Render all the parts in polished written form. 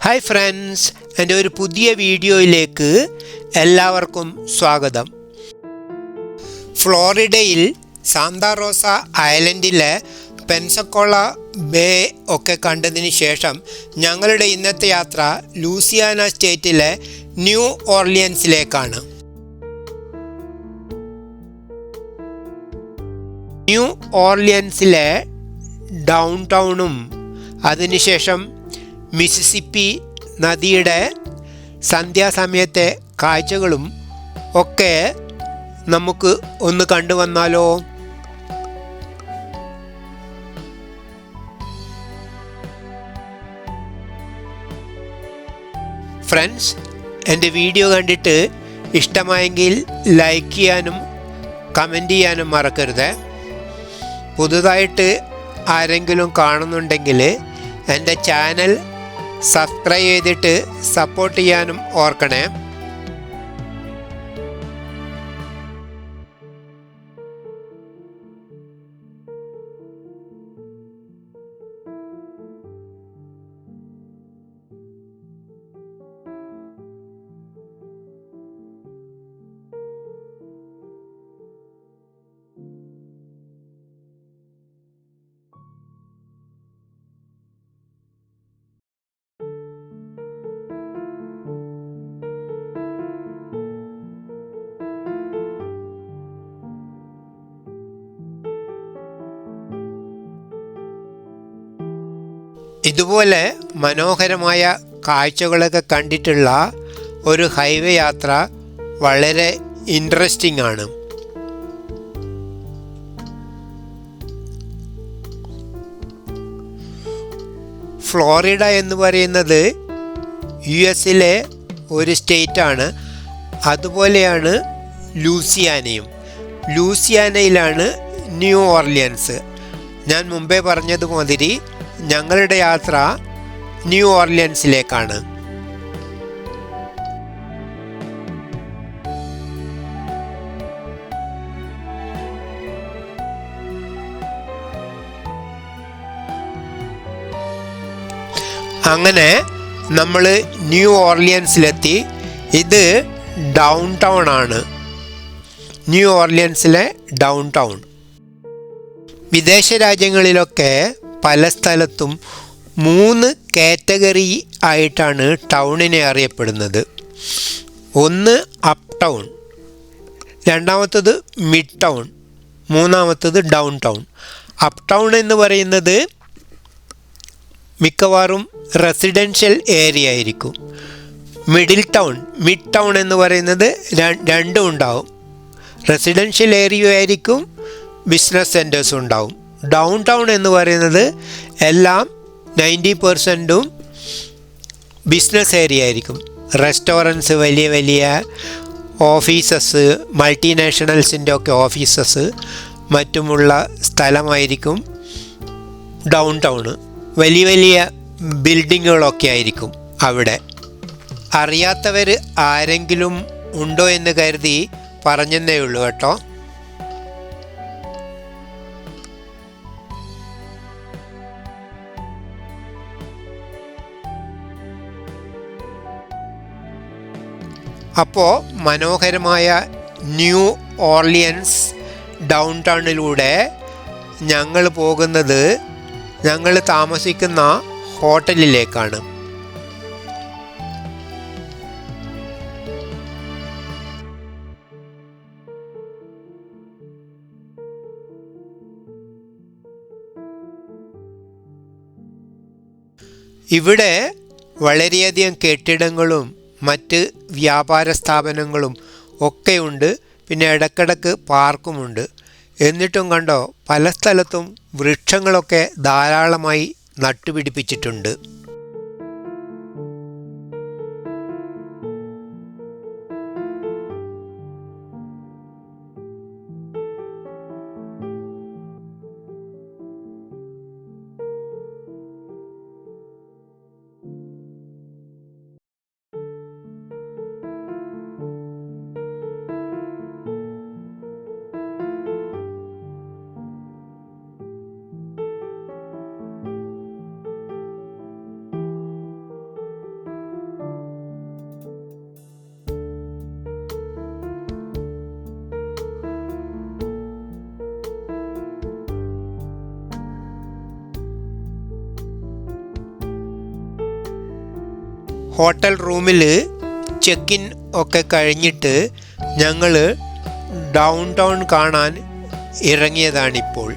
Hi friends, എൻ്റെ ഒരു പുതിയ വീഡിയോയിലേക്ക് എല്ലാവർക്കും സ്വാഗതം. ഫ്ലോറിഡയിൽ സാന്താ റോസ ഐലൻഡിലെ പെൻസക്കോള ബേ ഒക്കെ കണ്ടതിന് ശേഷം ഞങ്ങളുടെ ഇന്നത്തെ യാത്ര ലൂസിയാന സ്റ്റേറ്റിലെ ന്യൂ ഓർലിയൻസിലേക്കാണ്. ന്യൂ ഓർലിയൻസിലെ ഡൗൺ ടൗണും അതിനുശേഷം മിസിസിപ്പി നദിയുടെ സന്ധ്യാസമയത്തെ കാഴ്ചകളും ഒക്കെ നമുക്ക് ഒന്ന് കണ്ടുവന്നാലോ? ഫ്രണ്ട്സ്, എൻ്റെ വീഡിയോ കണ്ടിട്ട് ഇഷ്ടമായെങ്കിൽ ലൈക്ക് ചെയ്യാനും കമൻറ്റ് ചെയ്യാനും മറക്കരുത്. പുതുതായിട്ട് ആരെങ്കിലും കാണുന്നുണ്ടെങ്കിൽ എൻ്റെ ചാനൽ സബ്സ്ക്രൈബ് ചെയ്തിട്ട് സപ്പോർട്ട് ചെയ്യാനും ഓർക്കണേ. ഇതുപോലെ മനോഹരമായ കാഴ്ചകളൊക്കെ കണ്ടിട്ടുള്ള ഒരു ഹൈവേ യാത്ര വളരെ ഇൻട്രസ്റ്റിംഗ് ആണ്. ഫ്ലോറിഡ എന്ന് പറയുന്നത് US-ലെ ഒരു സ്റ്റേറ്റാണ്. അതുപോലെയാണ് ലൂസിയാനയും. ലൂസിയാനയിലാണ് ന്യൂ ഓർലിയൻസ്. ഞാൻ മുമ്പേ പറഞ്ഞതുമാതിരി ഞങ്ങളുടെ യാത്ര ന്യൂ ഓർലിയൻസിലേക്കാണ്. അങ്ങനെ നമ്മൾ ന്യൂ ഓർലിയൻസിലെത്തി. ഇത് ഡൗൺ ടൗൺ ആണ്. ന്യൂ ഓർലിയൻസിലെ ഡൗൺ ടൗൺ. വിദേശ രാജ്യങ്ങളിലൊക്കെ പല സ്ഥലത്തും 3 കാറ്റഗറി ആയിട്ടാണ് ടൗണിനെ അറിയപ്പെടുന്നത്. ഒന്ന് അപ്പ് ടൗൺ, രണ്ടാമത്തത് മിഡ് ടൗൺ, മൂന്നാമത്തത് ഡൗൺ ടൗൺ. അപ്പ് ടൗൺ എന്ന് പറയുന്നത് മിക്കവാറും റെസിഡൻഷ്യൽ ഏരിയ ആയിരിക്കും. മിഡ് ടൗൺ എന്ന് പറയുന്നത് രണ്ടും ഉണ്ടാവും. റെസിഡൻഷ്യൽ ഏരിയ ആയിരിക്കും, ബിസിനസ് സെൻറ്റേഴ്സും ഉണ്ടാവും. ഡൗൺ ടൗൺ എന്ന് പറയുന്നത് എല്ലാം 90% ബിസിനസ് ഏരിയ ആയിരിക്കും. റെസ്റ്റോറൻറ്റ്സ്, വലിയ വലിയ ഓഫീസസ്, മൾട്ടിനാഷണൽസിൻ്റെ ഒക്കെ ഓഫീസസ് മറ്റുമുള്ള സ്ഥലമായിരിക്കും ഡൗൺ ടൗണ്. വലിയ വലിയ ബിൽഡിങ്ങുകളൊക്കെ ആയിരിക്കും അവിടെ. അറിയാത്തവർ ആരെങ്കിലും ഉണ്ടോ എന്ന് കരുതി പറഞ്ഞെന്നേ ഉള്ളൂ കേട്ടോ. അപ്പോൾ മനോഹരമായ ന്യൂ ഓർലിയൻസ് ഡൗൺ ടൗണിലൂടെ ഞങ്ങൾ പോകുന്നത് ഞങ്ങൾ താമസിക്കുന്ന ഹോട്ടലിലേക്കാണ്. ഇവിടെ വളരെയധികം കെട്ടിടങ്ങളും മറ്റ് വ്യാപാര സ്ഥാപനങ്ങളും ഒക്കെയുണ്ട്. പിന്നെ ഇടയ്ക്കിടയ്ക്ക് പാർക്കുമുണ്ട്. എന്നിട്ടും കണ്ടോ, പല സ്ഥലത്തും വൃക്ഷങ്ങളൊക്കെ ധാരാളമായി നട്ടുപിടിപ്പിച്ചിട്ടുണ്ട്. ഹോട്ടൽ റൂമിൽ ചെക്ക് ഇൻ ഒക്കെ കഴിഞ്ഞിട്ട് ഞങ്ങൾ ഡൗൺ ടൗൺ കാണാൻ ഇറങ്ങിയതാണിപ്പോൾ.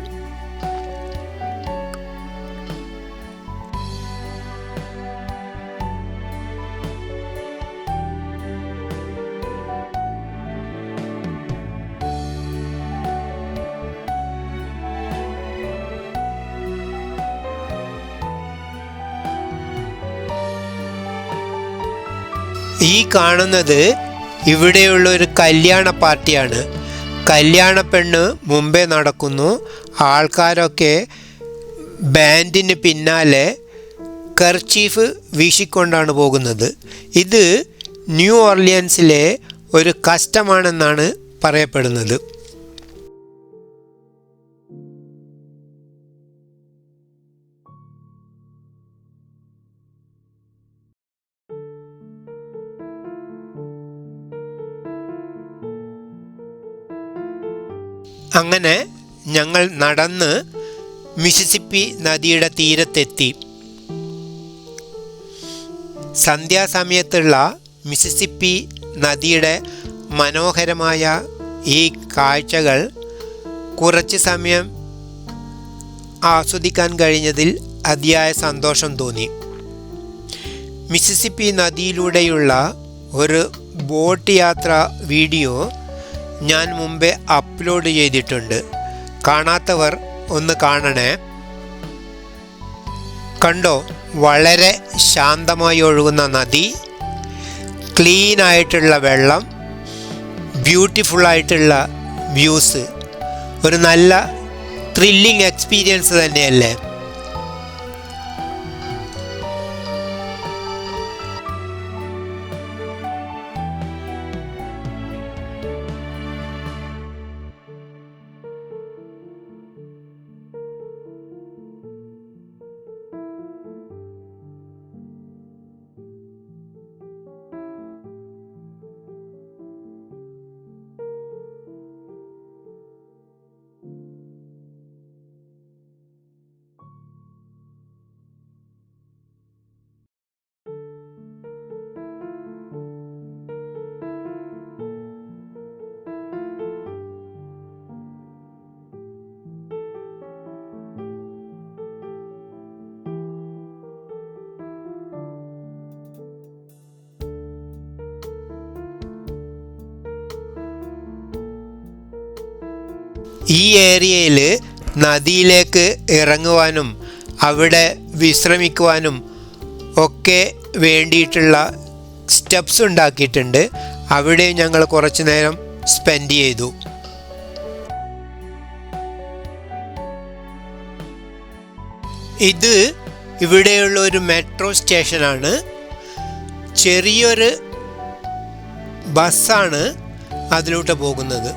ഈ കാണുന്നത് ഇവിടെയുള്ള ഒരു കല്യാണ പാർട്ടിയാണ്. കല്യാണ പെണ്ണ് മുമ്പേ നടക്കുന്നു. ആൾക്കാരൊക്കെ ബാൻഡിന് പിന്നാലെ കർച്ചീഫ് വീശിക്കൊണ്ടാണ് പോകുന്നത്. ഇത് ന്യൂ ഓർലിയൻസിലെ ഒരു കസ്റ്റമാണെന്നാണ് പറയപ്പെടുന്നത്. അങ്ങനെ ഞങ്ങൾ നടന്ന് മിസിസിപ്പി നദിയുടെ തീരത്തെത്തി. സന്ധ്യാസമയത്തുള്ള മിസിസിപ്പി നദിയുടെ മനോഹരമായ ഈ കാഴ്ചകൾ കുറച്ച് സമയം ആസ്വദിക്കാൻ കഴിഞ്ഞതിൽ അതിയായ സന്തോഷം തോന്നി. മിസിസിപ്പി നദിയിലൂടെയുള്ള ഒരു ബോട്ട് യാത്ര വീഡിയോ ഞാൻ മുമ്പേ അപ്ലോഡ് ചെയ്തിട്ടുണ്ട്. കാണാത്തവർ ഒന്ന് കാണണേ. കണ്ടോ, വളരെ ശാന്തമായി ഒഴുകുന്ന നദി, ക്ലീൻ ആയിട്ടുള്ള വെള്ളം, ബ്യൂട്ടിഫുള്ളായിട്ടുള്ള വ്യൂസ്. ഒരു നല്ല ത്രില്ലിംഗ് എക്സ്പീരിയൻസ് തന്നെയല്ലേ? ഈ ഏരിയയിൽ നദിയിലേക്ക് ഇറങ്ങുവാനും അവിടെ വിശ്രമിക്കുവാനും ഒക്കെ വേണ്ടിയിട്ടുള്ള സ്റ്റെപ്സ് ഉണ്ടാക്കിയിട്ടുണ്ട്. അവിടെ ഞങ്ങൾ കുറച്ച് നേരം സ്പെൻഡ് ചെയ്തു. ഇത് ഇവിടെയുള്ള ഒരു മെട്രോ സ്റ്റേഷനാണ്. ചെറിയൊരു ബസ്സാണ് അതിലൂടെ പോകുന്നത്.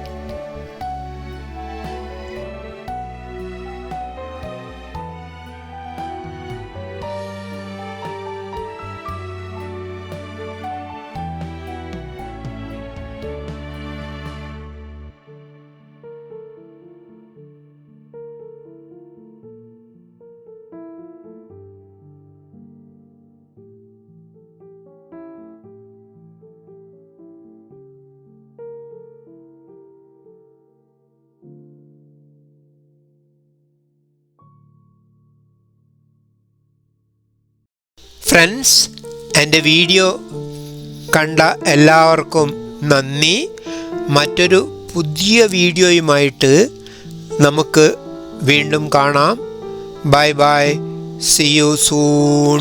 ഫ്രണ്ട്സ്, എൻ്റെ വീഡിയോ കണ്ട എല്ലാവർക്കും നന്ദി. മറ്റൊരു പുതിയ വീഡിയോയുമായിട്ട് നമുക്ക് വീണ്ടും കാണാം. Bye bye, see you soon.